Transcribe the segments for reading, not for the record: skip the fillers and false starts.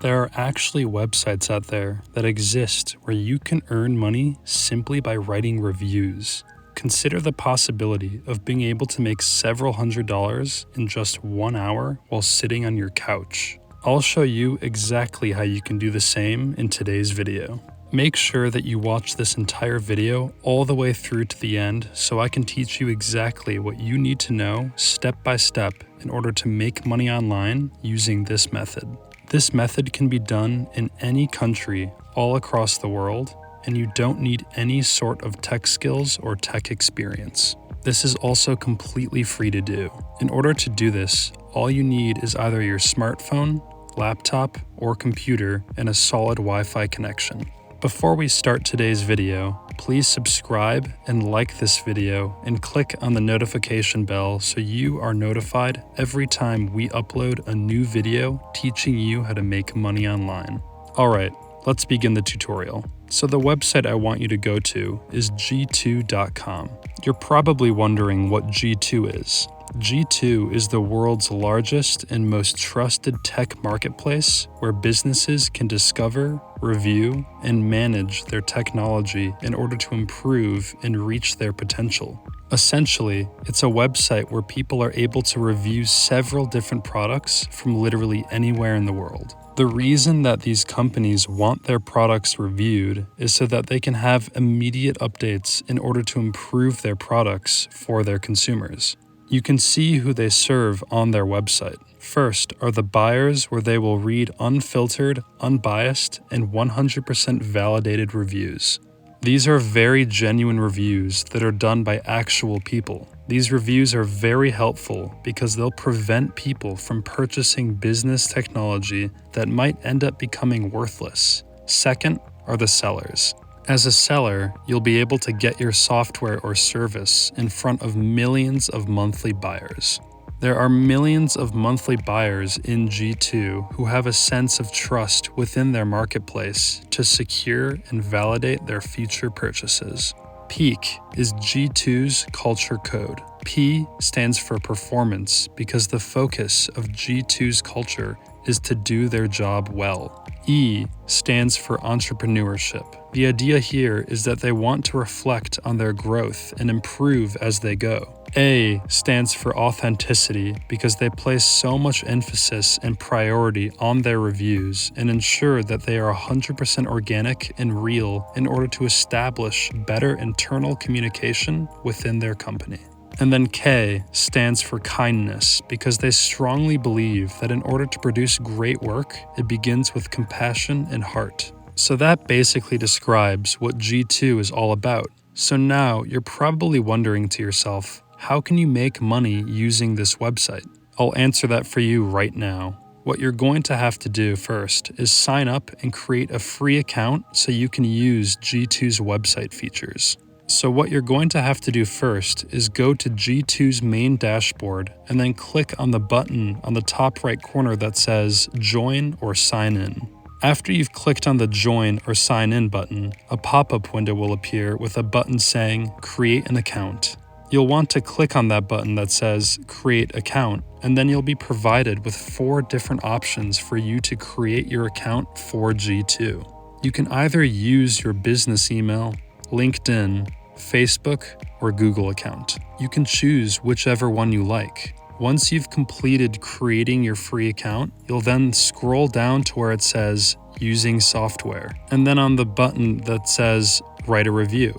There are actually websites out there that exist where you can earn money simply by writing reviews. Consider the possibility of being able to make several $100s in just 1 hour while sitting on your couch. I'll show you exactly how you can do the same in today's video. Make sure that you watch this entire video all the way through to the end so I can teach you exactly what you need to know step by step in order to make money online using this method. This method can be done in any country all across the world, and you don't need any sort of tech skills or tech experience. This is also completely free to do. In order to do this, all you need is either your smartphone, laptop, or computer and a solid Wi-Fi connection. Before we start today's video, please subscribe and like this video and click on the notification bell so you are notified every time we upload a new video teaching you how to make money online. Alright, let's begin the tutorial. So the website I want you to go to is g2.com. You're probably wondering what G2 is. G2 is the world's largest and most trusted tech marketplace where businesses can discover, review, and manage their technology in order to improve and reach their potential. Essentially, it's a website where people are able to review several different products from literally anywhere in the world. The reason that these companies want their products reviewed is so that they can have immediate updates in order to improve their products for their consumers. You can see who they serve on their website. First are the buyers, where they will read unfiltered, unbiased, and 100% validated reviews. These are very genuine reviews that are done by actual people. These reviews are very helpful because they'll prevent people from purchasing business technology that might end up becoming worthless. Second are the sellers. As a seller, you'll be able to get your software or service in front of millions of monthly buyers. There are millions of monthly buyers in G2 who have a sense of trust within their marketplace to secure and validate their future purchases. Peak is G2's culture code. P stands for performance because the focus of G2's culture is to do their job well. E stands for entrepreneurship. The idea here is that they want to reflect on their growth and improve as they go. A stands for authenticity because they place so much emphasis and priority on their reviews and ensure that they are 100% organic and real in order to establish better internal communication within their company. And then K stands for kindness because they strongly believe that in order to produce great work, it begins with compassion and heart. So that basically describes what G2 is all about. So now you're probably wondering to yourself, how can you make money using this website? I'll answer that for you right now. What you're going to have to do first is sign up and create a free account so you can use G2's website features. So what you're going to have to do first is go to G2's main dashboard and then click on the button on the top right corner that says Join or Sign In. After you've clicked on the Join or Sign In button, a pop-up window will appear with a button saying Create an Account. You'll want to click on that button that says Create Account, and then you'll be provided with 4 different options for you to create your account for G2. You can either use your business email, LinkedIn, Facebook, or Google account. You can choose whichever one you like. Once you've completed creating your free account, you'll then scroll down to where it says Using Software, and then on the button that says Write a Review.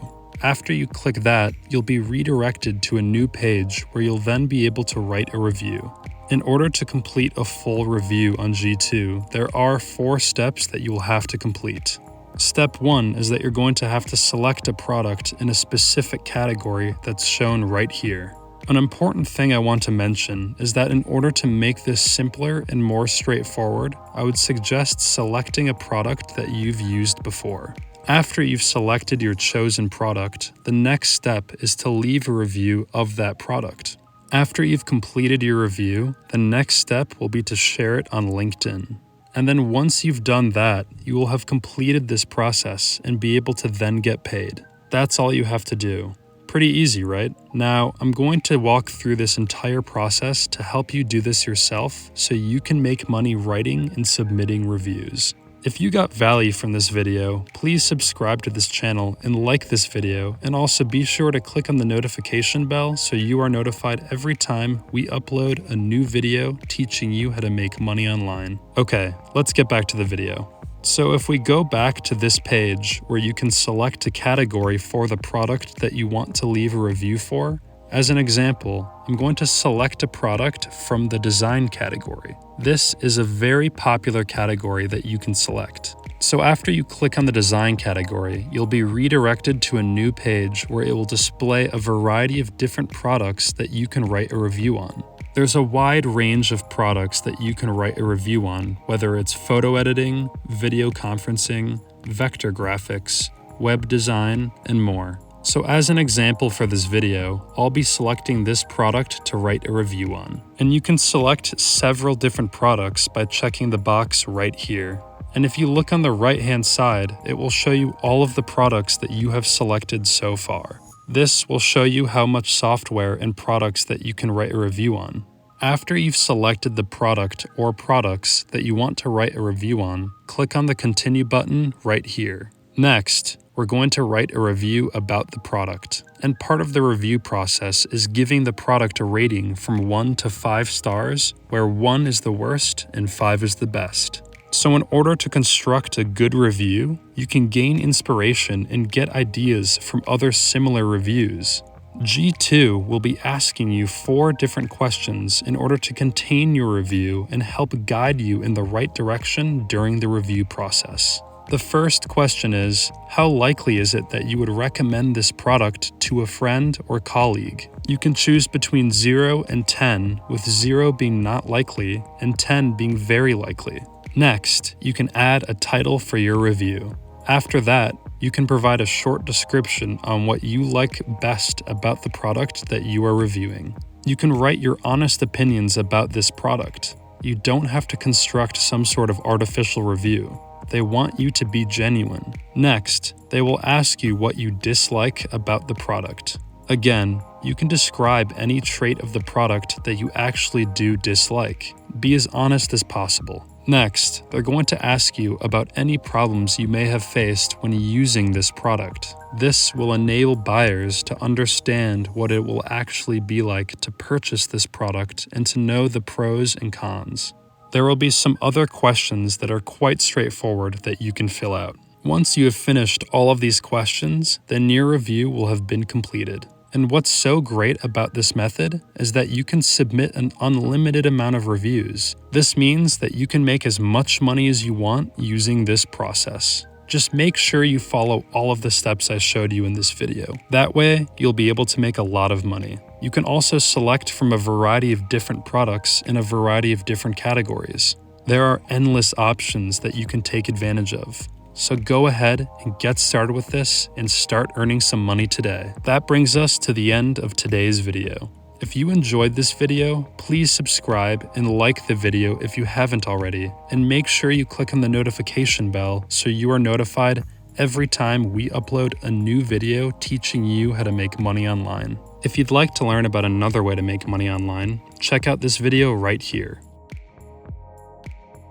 After you click that, you'll be redirected to a new page where you'll then be able to write a review. In order to complete a full review on G2, there are 4 steps that you will have to complete. Step 1 is that you're going to have to select a product in a specific category that's shown right here. An important thing I want to mention is that in order to make this simpler and more straightforward, I would suggest selecting a product that you've used before. After you've selected your chosen product, the next step is to leave a review of that product. After you've completed your review, the next step will be to share it on LinkedIn. And then once you've done that, you will have completed this process and be able to then get paid. That's all you have to do. Pretty easy, right? Now, I'm going to walk through this entire process to help you do this yourself so you can make money writing and submitting reviews. If you got value from this video, please subscribe to this channel and like this video, and also be sure to click on the notification bell so you are notified every time we upload a new video teaching you how to make money online. Okay, let's get back to the video. So if we go back to this page where you can select a category for the product that you want to leave a review for, as an example, I'm going to select a product from the design category. This is a very popular category that you can select. So after you click on the design category, you'll be redirected to a new page where it will display a variety of different products that you can write a review on. There's a wide range of products that you can write a review on, whether it's photo editing, video conferencing, vector graphics, web design, and more. So as an example for this video, I'll be selecting this product to write a review on. And you can select several different products by checking the box right here. And if you look on the right-hand side, it will show you all of the products that you have selected so far. This will show you how much software and products that you can write a review on. After you've selected the product or products that you want to write a review on, click on the Continue button right here. Next, we're going to write a review about the product. And part of the review process is giving the product a rating from 1 to 5 stars, where 1 is the worst and 5 is the best. So in order to construct a good review, you can gain inspiration and get ideas from other similar reviews. G2 will be asking you 4 different questions in order to contain your review and help guide you in the right direction during the review process. The first question is, how likely is it that you would recommend this product to a friend or colleague? You can choose between 0 and 10, with 0 being not likely and 10 being very likely. Next, you can add a title for your review. After that, you can provide a short description on what you like best about the product that you are reviewing. You can write your honest opinions about this product. You don't have to construct some sort of artificial review. They want you to be genuine. Next, they will ask you what you dislike about the product. Again, you can describe any trait of the product that you actually do dislike. Be as honest as possible. Next, they're going to ask you about any problems you may have faced when using this product. This will enable buyers to understand what it will actually be like to purchase this product and to know the pros and cons. There will be some other questions that are quite straightforward that you can fill out. Once you have finished all of these questions, then your review will have been completed. And what's so great about this method is that you can submit an unlimited amount of reviews. This means that you can make as much money as you want using this process. Just make sure you follow all of the steps I showed you in this video. That way, you'll be able to make a lot of money. You can also select from a variety of different products in a variety of different categories. There are endless options that you can take advantage of. So go ahead and get started with this and start earning some money today. That brings us to the end of today's video. If you enjoyed this video, please subscribe and like the video if you haven't already, and make sure you click on the notification bell so you are notified every time we upload a new video teaching you how to make money online. If you'd like to learn about another way to make money online, check out this video right here.